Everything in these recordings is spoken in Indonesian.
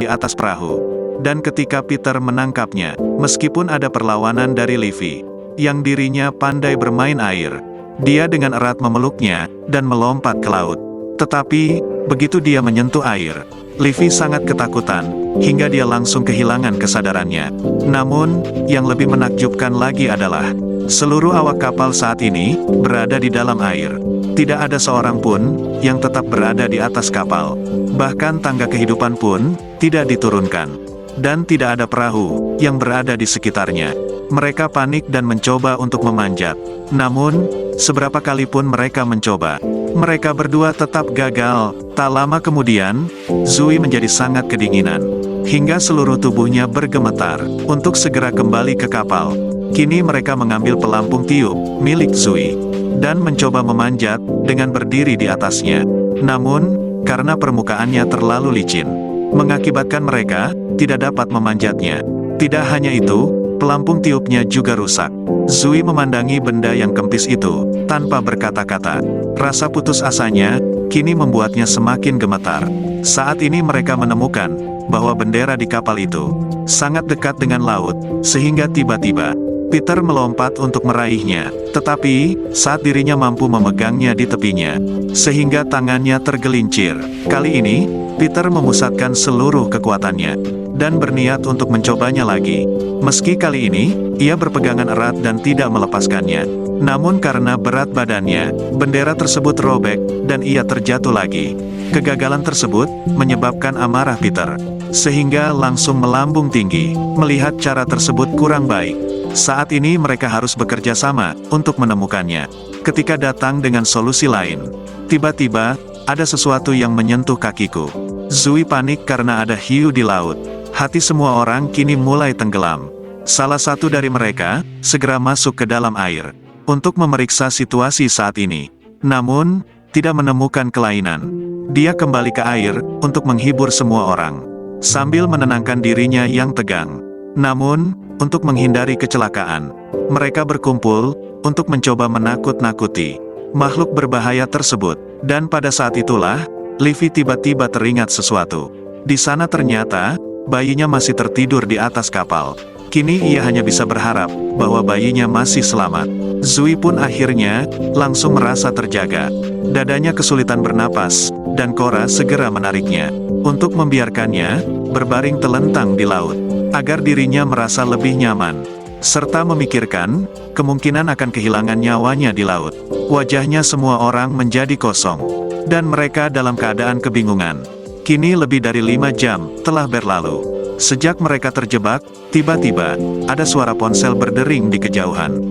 atas perahu. Dan ketika Peter menangkapnya, meskipun ada perlawanan dari Livy, yang dirinya pandai bermain air, dia dengan erat memeluknya, dan melompat ke laut. Tetapi, begitu dia menyentuh air, Livy sangat ketakutan, hingga dia langsung kehilangan kesadarannya. Namun, yang lebih menakjubkan lagi adalah, seluruh awak kapal saat ini, berada di dalam air. Tidak ada seorang pun, yang tetap berada di atas kapal. Bahkan tangga kehidupan pun, tidak diturunkan. Dan tidak ada perahu, yang berada di sekitarnya. Mereka panik dan mencoba untuk memanjat. Namun, seberapa kali pun mereka mencoba, mereka berdua tetap gagal. Tak lama kemudian, Zoe menjadi sangat kedinginan, hingga seluruh tubuhnya bergemetar, untuk segera kembali ke kapal. Kini mereka mengambil pelampung tiup, milik Zoe, dan mencoba memanjat, dengan berdiri di atasnya. Namun, karena permukaannya terlalu licin, mengakibatkan mereka tidak dapat memanjatnya. Tidak hanya itu, pelampung tiupnya juga rusak. Zoe memandangi benda yang kempis itu, tanpa berkata-kata. Rasa putus asanya, kini membuatnya semakin gemetar. Saat ini mereka menemukan, bahwa bendera di kapal itu, sangat dekat dengan laut, sehingga tiba-tiba, Peter melompat untuk meraihnya, tetapi, saat dirinya mampu memegangnya di tepinya, sehingga tangannya tergelincir. Kali ini, Peter memusatkan seluruh kekuatannya, dan berniat untuk mencobanya lagi. Meski kali ini, ia berpegangan erat dan tidak melepaskannya. Namun karena berat badannya, bendera tersebut robek, dan ia terjatuh lagi. Kegagalan tersebut, menyebabkan amarah Peter, sehingga langsung melambung tinggi, melihat cara tersebut kurang baik. Saat ini mereka harus bekerja sama, untuk menemukannya. Ketika datang dengan solusi lain, tiba-tiba, ada sesuatu yang menyentuh kakiku. Zoe panik karena ada hiu di laut. Hati semua orang kini mulai tenggelam. Salah satu dari mereka, segera masuk ke dalam air, untuk memeriksa situasi saat ini. Namun, tidak menemukan kelainan. Dia kembali ke air, untuk menghibur semua orang, sambil menenangkan dirinya yang tegang. Namun, untuk menghindari kecelakaan, mereka berkumpul, untuk mencoba menakut-nakuti makhluk berbahaya tersebut. Dan pada saat itulah, Livy tiba-tiba teringat sesuatu. Di sana ternyata, bayinya masih tertidur di atas kapal. Kini ia hanya bisa berharap, bahwa bayinya masih selamat. Zoe pun akhirnya, langsung merasa terjaga. Dadanya kesulitan bernapas, dan Cora segera menariknya, untuk membiarkannya, berbaring telentang di laut, agar dirinya merasa lebih nyaman, serta memikirkan, kemungkinan akan kehilangan nyawanya di laut. Wajahnya semua orang menjadi kosong, dan mereka dalam keadaan kebingungan. Kini lebih dari 5 jam, telah berlalu. Sejak mereka terjebak, tiba-tiba, ada suara ponsel berdering di kejauhan.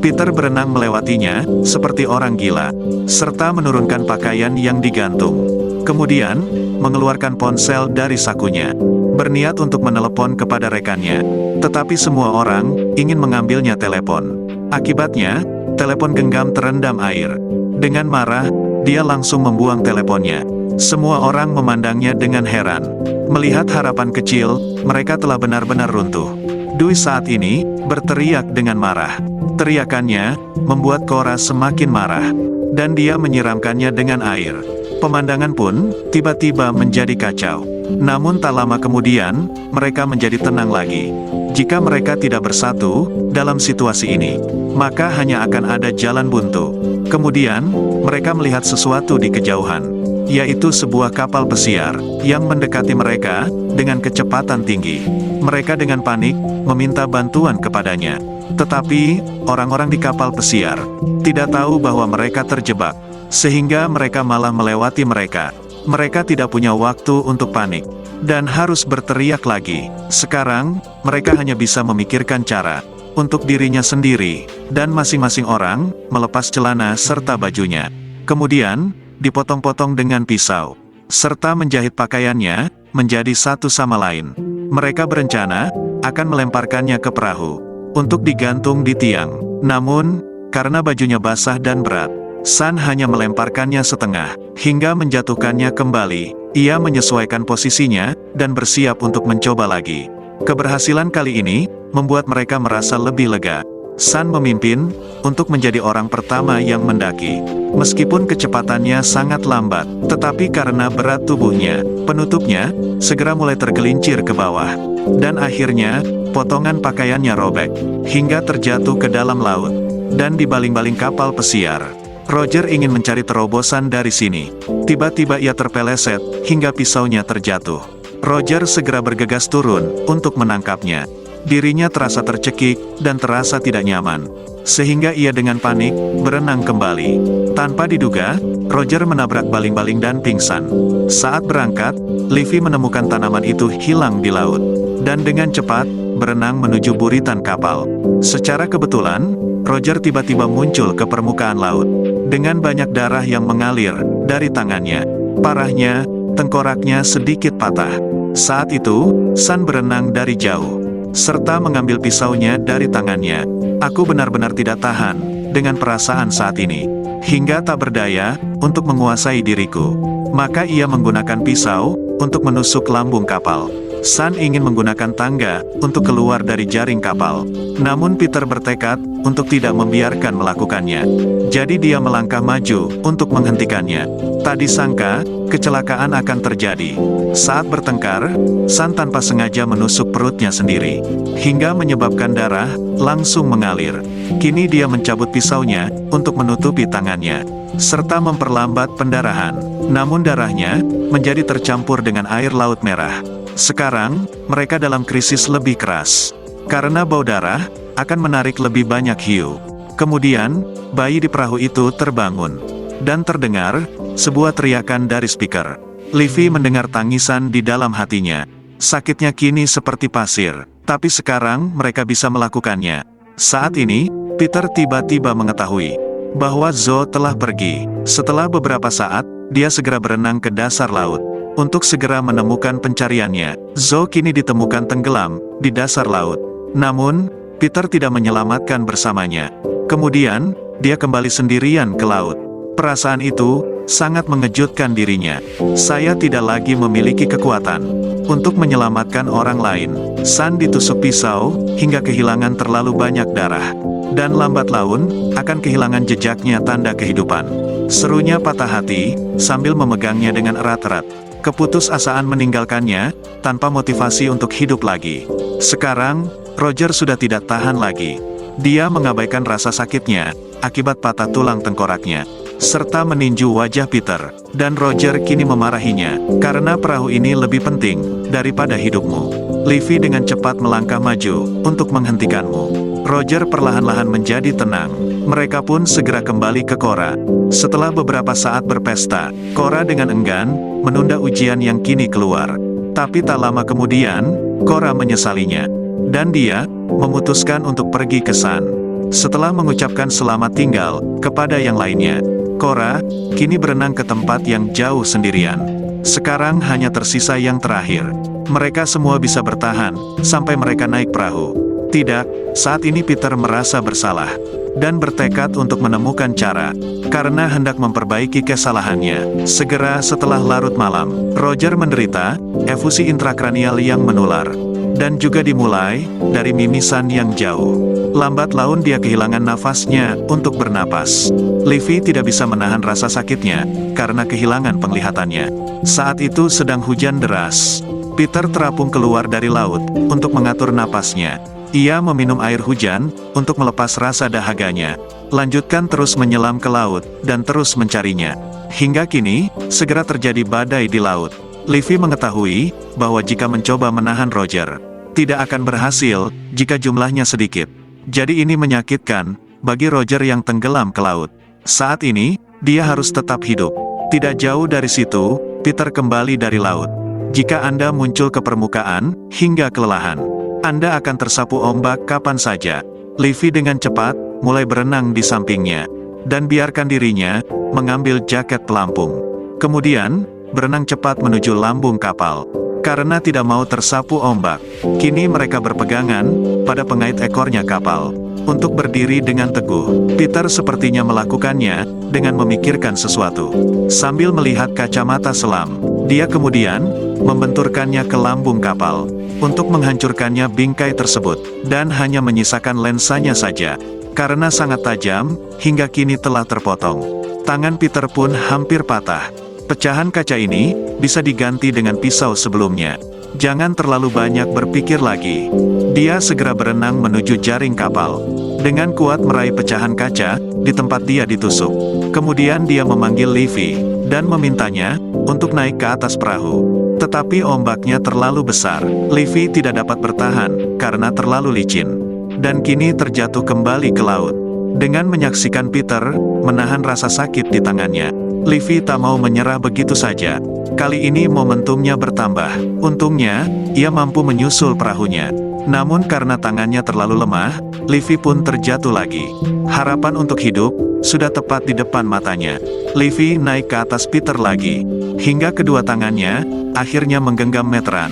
Peter berenang melewatinya, seperti orang gila, serta menurunkan pakaian yang digantung. Kemudian, mengeluarkan ponsel dari sakunya, berniat untuk menelepon kepada rekannya. Tetapi semua orang, ingin mengambilnya telepon. Akibatnya, telepon genggam terendam air. Dengan marah, dia langsung membuang teleponnya. Semua orang memandangnya dengan heran. Melihat harapan kecil, mereka telah benar-benar runtuh. Dui saat ini, berteriak dengan marah. Teriakannya, membuat Cora semakin marah, dan dia menyiramkannya dengan air. Pemandangan pun, tiba-tiba menjadi kacau. Namun tak lama kemudian, mereka menjadi tenang lagi. Jika mereka tidak bersatu, dalam situasi ini, maka hanya akan ada jalan buntu. Kemudian, mereka melihat sesuatu di kejauhan, yaitu sebuah kapal pesiar, yang mendekati mereka, dengan kecepatan tinggi. Mereka dengan panik, meminta bantuan kepadanya. Tetapi, orang-orang di kapal pesiar, tidak tahu bahwa mereka terjebak, sehingga mereka malah melewati mereka. Mereka tidak punya waktu untuk panik, dan harus berteriak lagi. Sekarang, mereka hanya bisa memikirkan cara, untuk dirinya sendiri, dan masing-masing orang, melepas celana serta bajunya. Kemudian, dipotong-potong dengan pisau, serta menjahit pakaiannya, menjadi satu sama lain. Mereka berencana, akan melemparkannya ke perahu, untuk digantung di tiang. Namun, karena bajunya basah dan berat, San hanya melemparkannya setengah, hingga menjatuhkannya kembali. Ia menyesuaikan posisinya, dan bersiap untuk mencoba lagi. Keberhasilan kali ini, membuat mereka merasa lebih lega. Sun memimpin untuk menjadi orang pertama yang mendaki. Meskipun kecepatannya sangat lambat, tetapi karena berat tubuhnya, penutupnya segera mulai tergelincir ke bawah. Dan akhirnya, potongan pakaiannya robek, hingga terjatuh ke dalam laut, dan dibaling-baling kapal pesiar. Roger ingin mencari terobosan dari sini. Tiba-tiba ia terpeleset, hingga pisaunya terjatuh. Roger segera bergegas turun, untuk menangkapnya. Dirinya terasa tercekik, dan terasa tidak nyaman. Sehingga ia dengan panik, berenang kembali. Tanpa diduga, Roger menabrak baling-baling dan pingsan. Saat berangkat, Livy menemukan tanaman itu hilang di laut. Dan dengan cepat, berenang menuju buritan kapal. Secara kebetulan, Roger tiba-tiba muncul ke permukaan laut. Dengan banyak darah yang mengalir dari tangannya. Parahnya, tengkoraknya sedikit patah. Saat itu, Sun berenang dari jauh, serta mengambil pisaunya dari tangannya. Aku benar-benar tidak tahan dengan perasaan saat ini, hingga tak berdaya untuk menguasai diriku. Maka ia menggunakan pisau untuk menusuk lambung kapal. Sun ingin menggunakan tangga untuk keluar dari jaring kapal. Namun Peter bertekad untuk tidak membiarkan melakukannya. Jadi dia melangkah maju untuk menghentikannya. Tak disangka, kecelakaan akan terjadi. Saat bertengkar, Sun tanpa sengaja menusuk perutnya sendiri, hingga menyebabkan darah langsung mengalir. Kini dia mencabut pisaunya untuk menutupi tangannya, serta memperlambat pendarahan. Namun darahnya menjadi tercampur dengan air laut merah. Sekarang, mereka dalam krisis lebih keras. Karena bau darah akan menarik lebih banyak hiu. Kemudian, bayi di perahu itu terbangun. Dan terdengar sebuah teriakan dari speaker. Livy mendengar tangisan di dalam hatinya. Sakitnya kini seperti pasir, tapi sekarang mereka bisa melakukannya. Saat ini, Peter tiba-tiba mengetahui bahwa Zoe telah pergi. Setelah beberapa saat, dia segera berenang ke dasar laut untuk segera menemukan pencariannya. Zoe kini ditemukan tenggelam di dasar laut. Namun, Peter tidak menyelamatkan bersamanya. Kemudian, dia kembali sendirian ke laut. Perasaan itu sangat mengejutkan dirinya. Saya tidak lagi memiliki kekuatan untuk menyelamatkan orang lain. Sun ditusuk pisau hingga kehilangan terlalu banyak darah. Dan lambat laun akan kehilangan jejaknya tanda kehidupan. Serunya patah hati sambil memegangnya dengan erat-erat. Keputusasaan meninggalkannya tanpa motivasi untuk hidup lagi. Sekarang, Roger sudah tidak tahan lagi. Dia mengabaikan rasa sakitnya akibat patah tulang tengkoraknya, serta meninju wajah Peter. Dan Roger kini memarahinya, karena perahu ini lebih penting daripada hidupmu. Livy dengan cepat melangkah maju untuk menghentikanmu. Roger perlahan-lahan menjadi tenang. Mereka pun segera kembali ke Cora. Setelah beberapa saat berpesta, Cora dengan enggan menunda ujian yang kini keluar. Tapi tak lama kemudian, Cora menyesalinya. Dan dia memutuskan untuk pergi ke Sun. Setelah mengucapkan selamat tinggal kepada yang lainnya, Cora kini berenang ke tempat yang jauh sendirian. Sekarang hanya tersisa yang terakhir. Mereka semua bisa bertahan sampai mereka naik perahu. Tidak, saat ini Peter merasa bersalah dan bertekad untuk menemukan cara, karena hendak memperbaiki kesalahannya. Segera setelah larut malam, Roger menderita efusi intrakranial yang menular, dan juga dimulai dari mimisan yang jauh. Lambat laun dia kehilangan nafasnya untuk bernapas. Livy tidak bisa menahan rasa sakitnya karena kehilangan penglihatannya. Saat itu sedang hujan deras. Peter terapung keluar dari laut untuk mengatur napasnya. Ia meminum air hujan untuk melepas rasa dahaganya. Lanjutkan terus menyelam ke laut dan terus mencarinya. Hingga kini, segera terjadi badai di laut. Livy mengetahui bahwa jika mencoba menahan Roger, tidak akan berhasil jika jumlahnya sedikit. Jadi ini menyakitkan bagi Roger yang tenggelam ke laut. Saat ini, dia harus tetap hidup. Tidak jauh dari situ, Peter kembali dari laut. Jika Anda muncul ke permukaan hingga kelelahan, Anda akan tersapu ombak kapan saja. Livy dengan cepat mulai berenang di sampingnya, dan biarkan dirinya mengambil jaket pelampung. Kemudian, berenang cepat menuju lambung kapal. Karena tidak mau tersapu ombak, kini mereka berpegangan pada pengait ekornya kapal untuk berdiri dengan teguh. Peter sepertinya melakukannya dengan memikirkan sesuatu. Sambil melihat kacamata selam Dia kemudian membenturkannya ke lambung kapal untuk menghancurkannya bingkai tersebut, dan hanya menyisakan lensanya saja, karena sangat tajam, hingga kini telah terpotong. Tangan Peter pun hampir patah. Pecahan kaca ini bisa diganti dengan pisau sebelumnya. Jangan terlalu banyak berpikir lagi. Dia segera berenang menuju jaring kapal. Dengan kuat meraih pecahan kaca di tempat dia ditusuk. Kemudian dia memanggil Livy dan memintanya untuk naik ke atas perahu. Tetapi ombaknya terlalu besar. Livy tidak dapat bertahan karena terlalu licin, dan kini terjatuh kembali ke laut. Dengan menyaksikan Peter menahan rasa sakit di tangannya, Livy tak mau menyerah begitu saja. Kali ini momentumnya bertambah. Untungnya, ia mampu menyusul perahunya. Namun karena tangannya terlalu lemah, Livy pun terjatuh lagi. Harapan untuk hidup sudah tepat di depan matanya. Livy naik ke atas Peter lagi, hingga kedua tangannya akhirnya menggenggam meteran.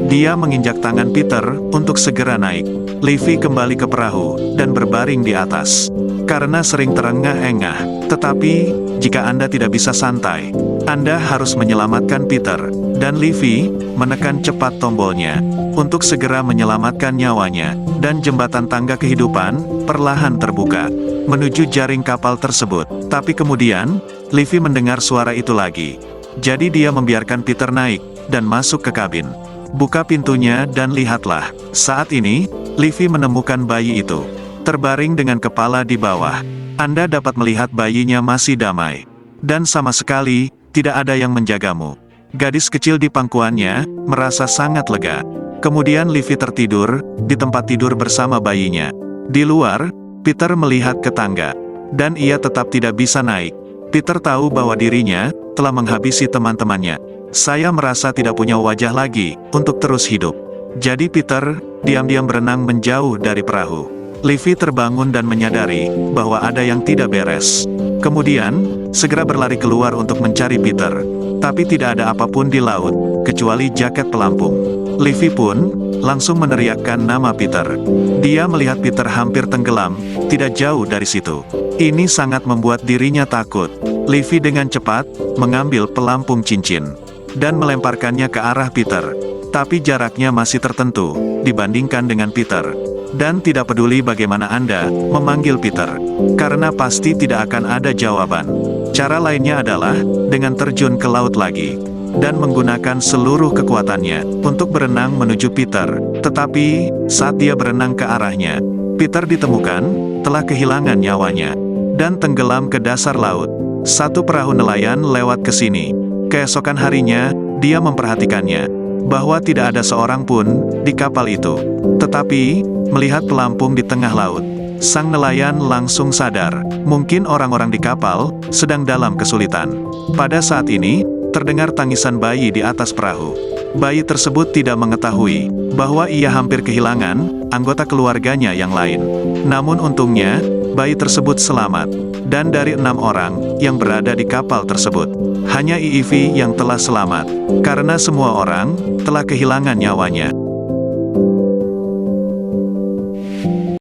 Dia menginjak tangan Peter untuk segera naik. Livy kembali ke perahu dan berbaring di atas. Karena sering terengah-engah, tetapi jika Anda tidak bisa santai, Anda harus menyelamatkan Peter, dan Livy menekan cepat tombolnya untuk segera menyelamatkan nyawanya, dan jembatan tangga kehidupan perlahan terbuka menuju jaring kapal tersebut. Tapi kemudian, Livy mendengar suara itu lagi. Jadi dia membiarkan Peter naik dan masuk ke kabin. Buka pintunya dan lihatlah. Saat ini, Livy menemukan bayi itu terbaring dengan kepala di bawah. Anda dapat melihat bayinya masih damai, dan sama sekali tidak ada yang menjagamu. Gadis kecil di pangkuannya merasa sangat lega. Kemudian Livy tertidur di tempat tidur bersama bayinya. Di luar, Peter melihat ke tangga, dan ia tetap tidak bisa naik. Peter tahu bahwa dirinya telah menghabisi teman-temannya. Saya merasa tidak punya wajah lagi untuk terus hidup. Jadi Peter diam-diam berenang menjauh dari perahu. Livy terbangun dan menyadari bahwa ada yang tidak beres. Kemudian, segera berlari keluar untuk mencari Peter. Tapi tidak ada apapun di laut, kecuali jaket pelampung. Livy pun langsung meneriakkan nama Peter. Dia melihat Peter hampir tenggelam, tidak jauh dari situ. Ini sangat membuat dirinya takut. Livy dengan cepat mengambil pelampung cincin dan melemparkannya ke arah Peter. Tapi jaraknya masih tertentu dibandingkan dengan Peter. Dan tidak peduli bagaimana Anda memanggil Peter, karena pasti tidak akan ada jawaban. Cara lainnya adalah dengan terjun ke laut lagi, dan menggunakan seluruh kekuatannya untuk berenang menuju Peter. Tetapi, saat dia berenang ke arahnya, Peter ditemukan telah kehilangan nyawanya, dan tenggelam ke dasar laut. Satu perahu nelayan lewat ke sini. Keesokan harinya, dia memperhatikannya, bahwa tidak ada seorang pun di kapal itu. Tetapi, melihat pelampung di tengah laut, sang nelayan langsung sadar, mungkin orang-orang di kapal sedang dalam kesulitan. Pada saat ini, terdengar tangisan bayi di atas perahu. Bayi tersebut tidak mengetahui bahwa ia hampir kehilangan anggota keluarganya yang lain. Namun untungnya, bayi tersebut selamat. Dan dari 6 orang yang berada di kapal tersebut, hanya Ivy yang telah selamat, karena semua orang telah kehilangan nyawanya.